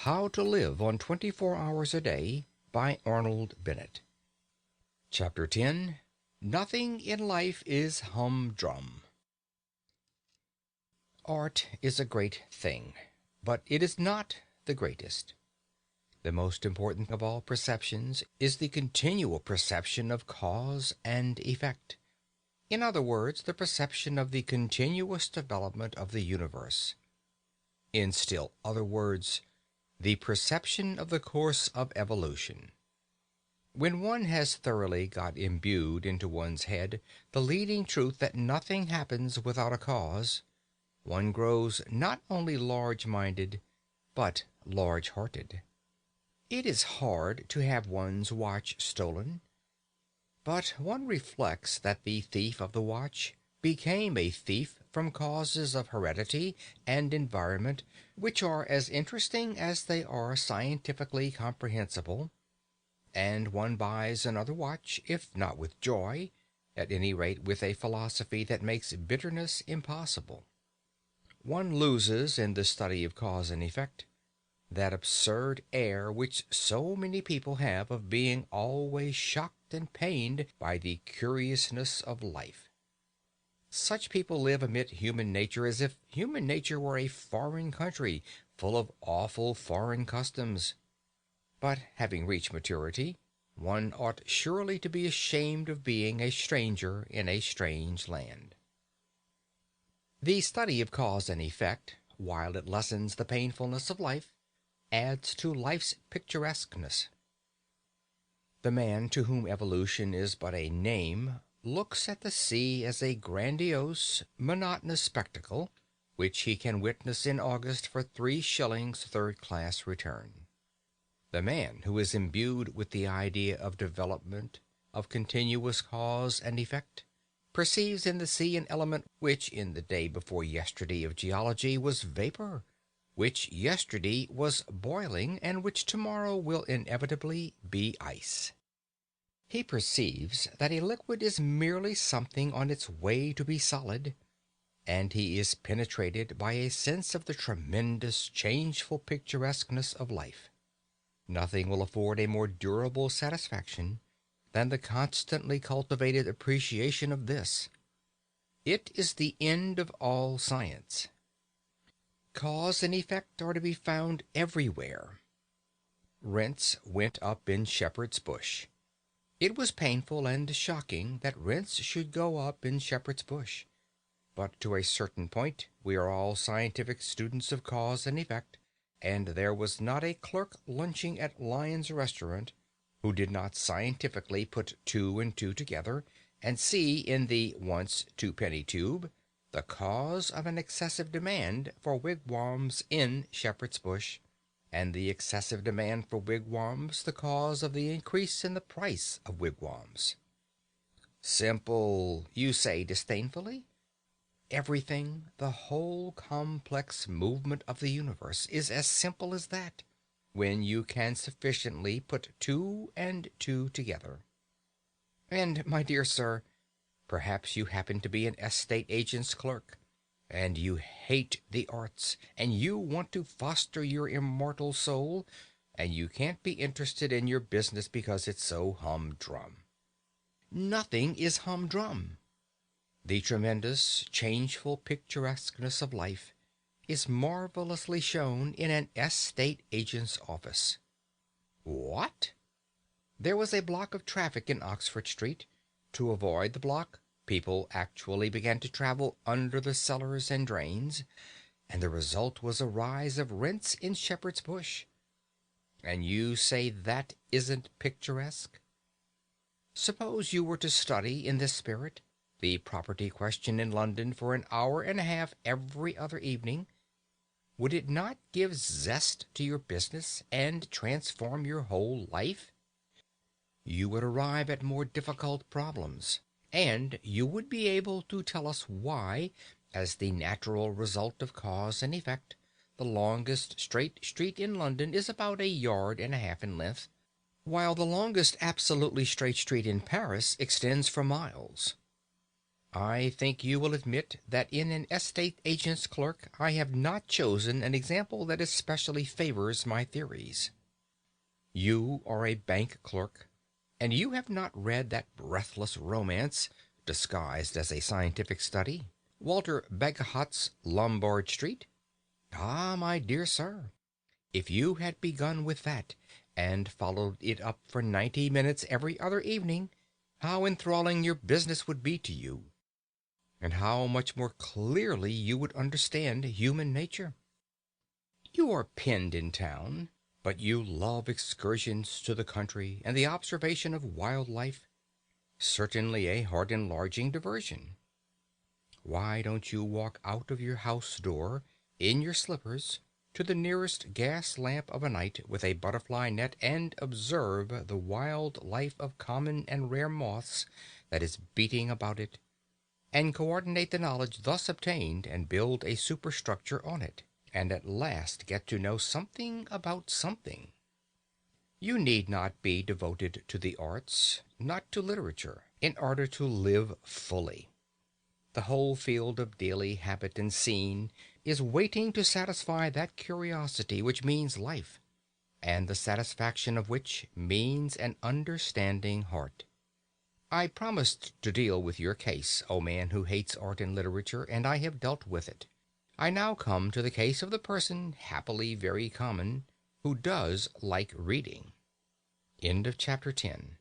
How to Live on 24 Hours a Day by Arnold Bennett. Chapter 10. Nothing in Life is Humdrum. Art is a great thing, but it is not the greatest. The most important of all perceptions is the continual perception of cause and effect. In other words, the perception of the continuous development of the universe. In still other words, the perception of the course of evolution. When one has thoroughly got imbued into one's head the leading truth that nothing happens without a cause, one grows not only large-minded, but large-hearted. It is hard to have one's watch stolen, but one reflects that the thief of the watch became a thief from causes of heredity and environment which are as interesting as they are scientifically comprehensible, and one buys another watch, if not with joy, at any rate with a philosophy that makes bitterness impossible. One loses in the study of cause and effect that absurd air which so many people have of being always shocked and pained by the curiousness of life. Such people live amid human nature as if human nature were a foreign country full of awful foreign customs. But having reached maturity, one ought surely to be ashamed of being a stranger in a strange land. The study of cause and effect, while it lessens the painfulness of life, adds to life's picturesqueness. The man to whom evolution is but a name looks at the sea as a grandiose, monotonous spectacle, which he can witness in August for 3 shillings third-class return. The man who is imbued with the idea of development, of continuous cause and effect, perceives in the sea an element which in the day before yesterday of geology was vapor, which yesterday was boiling, and which tomorrow will inevitably be ice. He perceives that a liquid is merely something on its way to be solid, and he is penetrated by a sense of the tremendous changeful picturesqueness of life. Nothing will afford a more durable satisfaction than the constantly cultivated appreciation of this. It is the end of all science. Cause and effect are to be found everywhere. Rents went up in Shepherd's Bush. It was painful and shocking that rents should go up in Shepherd's Bush. But to a certain point we are all scientific students of cause and effect, and there was not a clerk lunching at Lyon's restaurant who did not scientifically put two and two together and see in the once twopenny tube the cause of an excessive demand for wigwams in Shepherd's Bush, and the excessive demand for wigwams the cause of the increase in the price of wigwams. Simple, you say disdainfully? Everything, the whole complex movement of the universe, is as simple as that, when you can sufficiently put two and two together. And, my dear sir, perhaps you happen to be an estate agent's clerk, and you hate the arts, and you want to foster your immortal soul, and you can't be interested in your business because it's so humdrum. Nothing is humdrum. The tremendous, changeful picturesqueness of life is marvelously shown in an estate agent's office. What? There was a block of traffic in Oxford Street. To avoid the block, people actually began to travel under the cellars and drains, and the result was a rise of rents in Shepherd's Bush. And you say that isn't picturesque? Suppose you were to study in this spirit the property question in London for an hour and a half every other evening, would it not give zest to your business and transform your whole life? You would arrive at more difficult problems, and you would be able to tell us why, as the natural result of cause and effect, the longest straight street in London is about 1.5 yards in length, while the longest absolutely straight street in Paris extends for miles. I think you will admit that in an estate agent's clerk I have not chosen an example that especially favors my theories. You are a bank clerk, and you have not read that breathless romance, disguised as a scientific study, Walter Bagehot's Lombard Street? Ah, my dear sir, if you had begun with that, and followed it up for 90 minutes every other evening, how enthralling your business would be to you, and how much more clearly you would understand human nature. You are penned in town, but you love excursions to the country and the observation of wild life. Certainly a heart-enlarging diversion. Why don't you walk out of your house door in your slippers to the nearest gas lamp of a night with a butterfly net and observe the wild life of common and rare moths that is beating about it, and coordinate the knowledge thus obtained and build a superstructure on it, and at last get to know something about something. You need not be devoted to the arts, not to literature, in order to live fully. The whole field of daily habit and scene is waiting to satisfy that curiosity which means life, and the satisfaction of which means an understanding heart. I promised to deal with your case, O man who hates art and literature, and I have dealt with it. I now come to the case of the person, happily very common, who does like reading. End of chapter 10.